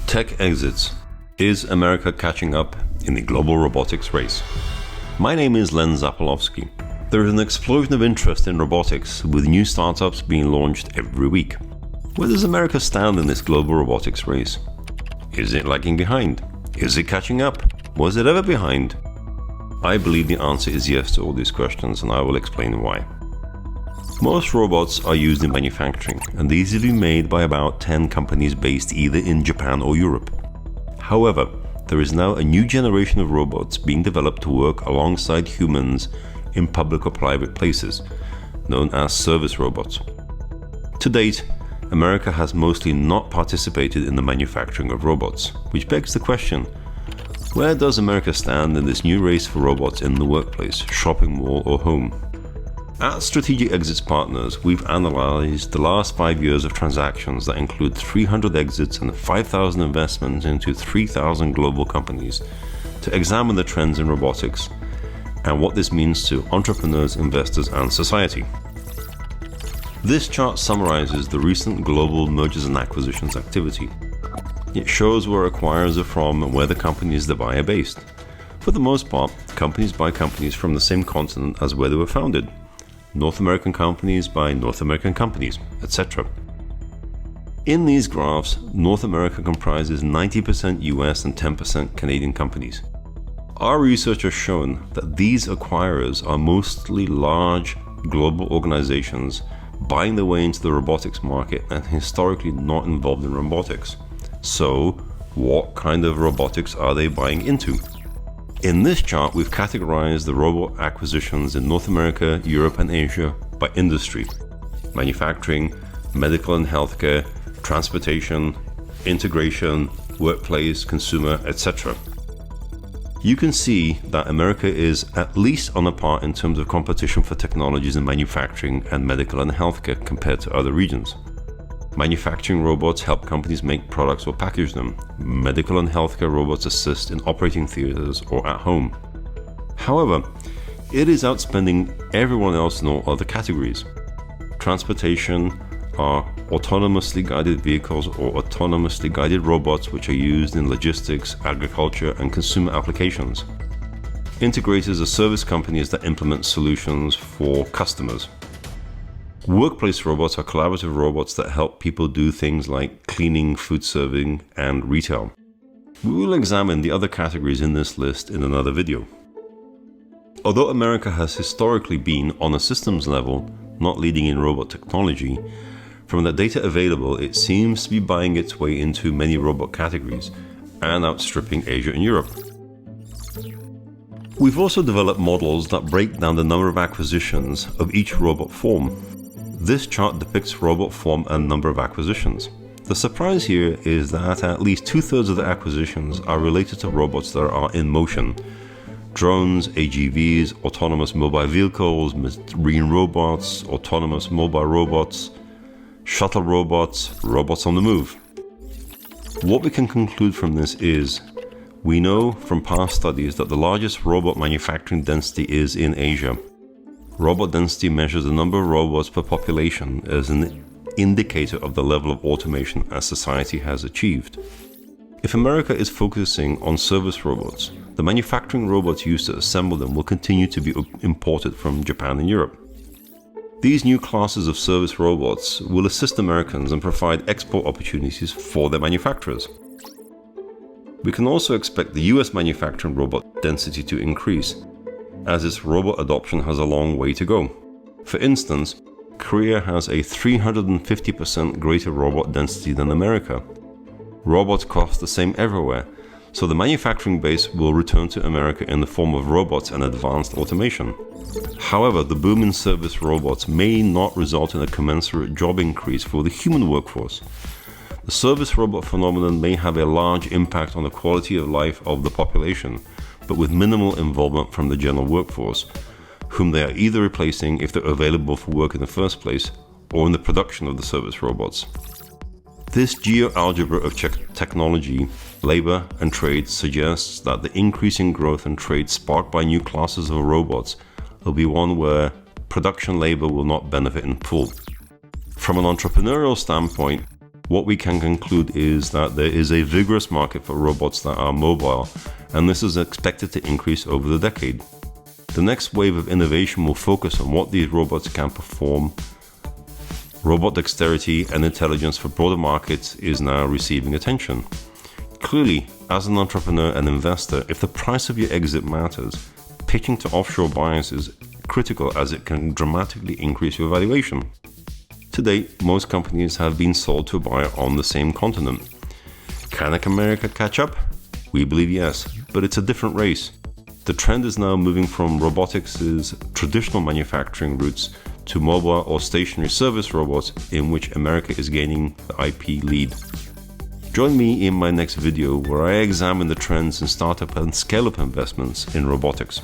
Tech exits. Is America catching up in the global robotics race? My name is Len Zapolowski. There is an explosion of interest in robotics, with new startups being launched every week. Where does America stand in this global robotics race? Is it lagging behind? Is it catching up? Was it ever behind? I believe the answer is yes to all these questions, and I will explain why. Most robots are used in manufacturing, and these have been made by about 10 companies based either in Japan or Europe. However, there is now a new generation of robots being developed to work alongside humans in public or private places, known as service robots. To date, America has mostly not participated in the manufacturing of robots, which begs the question, where does America stand in this new race for robots in the workplace, shopping mall, or home? At Strategic Exits Partners, we've analyzed the last 5 years of transactions that include 300 exits and 5,000 investments into 3,000 global companies to examine the trends in robotics and what this means to entrepreneurs, investors, and society. This chart summarizes the recent global mergers and acquisitions activity. It shows where acquirers are from and where the companies they buy are based. For the most part, companies buy companies from the same continent as where they were founded. North American companies buy North American companies, etc. In these graphs, North America comprises 90% US and 10% Canadian companies. Our research has shown that these acquirers are mostly large global organizations buying their way into the robotics market and historically not involved in robotics. So, what kind of robotics are they buying into? In this chart, we've categorized the robot acquisitions in North America, Europe, and Asia by industry: manufacturing, medical and healthcare, transportation, integration, workplace, consumer, etc. You can see that America is at least on a par in terms of competition for technologies in manufacturing and medical and healthcare compared to other regions. Manufacturing robots help companies make products or package them. Medical and healthcare robots assist in operating theaters or at home. However, it is outspending everyone else in all other categories. Transportation are autonomously guided vehicles or autonomously guided robots which are used in logistics, agriculture, and consumer applications. Integrators are service companies that implement solutions for customers. Workplace robots are collaborative robots that help people do things like cleaning, food serving, and retail. We will examine the other categories in this list in another video. Although America has historically been, on a systems level, not leading in robot technology, from the data available, it seems to be buying its way into many robot categories and outstripping Asia and Europe. We've also developed models that break down the number of acquisitions of each robot form. This chart depicts robot form and number of acquisitions. The surprise here is that at least 2/3 of the acquisitions are related to robots that are in motion. Drones, AGVs, autonomous mobile vehicles, marine robots, autonomous mobile robots, shuttle robots, robots on the move. What we can conclude from this is, we know from past studies that the largest robot manufacturing density is in Asia. Robot density measures the number of robots per population as an indicator of the level of automation a society has achieved. If America is focusing on service robots, the manufacturing robots used to assemble them will continue to be imported from Japan and Europe. These new classes of service robots will assist Americans and provide export opportunities for their manufacturers. We can also expect the US manufacturing robot density to increase, as its robot adoption has a long way to go. For instance, Korea has a 350% greater robot density than America. Robots cost the same everywhere, so the manufacturing base will return to America in the form of robots and advanced automation. However, the boom in service robots may not result in a commensurate job increase for the human workforce. The service robot phenomenon may have a large impact on the quality of life of the population, but with minimal involvement from the general workforce, whom they are either replacing if they're available for work in the first place, or in the production of the service robots. This geoalgebra of technology, labor, and trade suggests that the increasing growth and trade sparked by new classes of robots will be one where production labor will not benefit in full. From an entrepreneurial standpoint, what we can conclude is that there is a vigorous market for robots that are mobile, and this is expected to increase over the decade. The next wave of innovation will focus on what these robots can perform. Robot dexterity and intelligence for broader markets is now receiving attention. Clearly, as an entrepreneur and investor, if the price of your exit matters, pitching to offshore buyers is critical as it can dramatically increase your valuation. To date, most companies have been sold to a buyer on the same continent. Can America catch up? We believe yes, but it's a different race. The trend is now moving from robotics' traditional manufacturing routes to mobile or stationary service robots, in which America is gaining the IP lead. Join me in my next video where I examine the trends in startup and scale-up investments in robotics.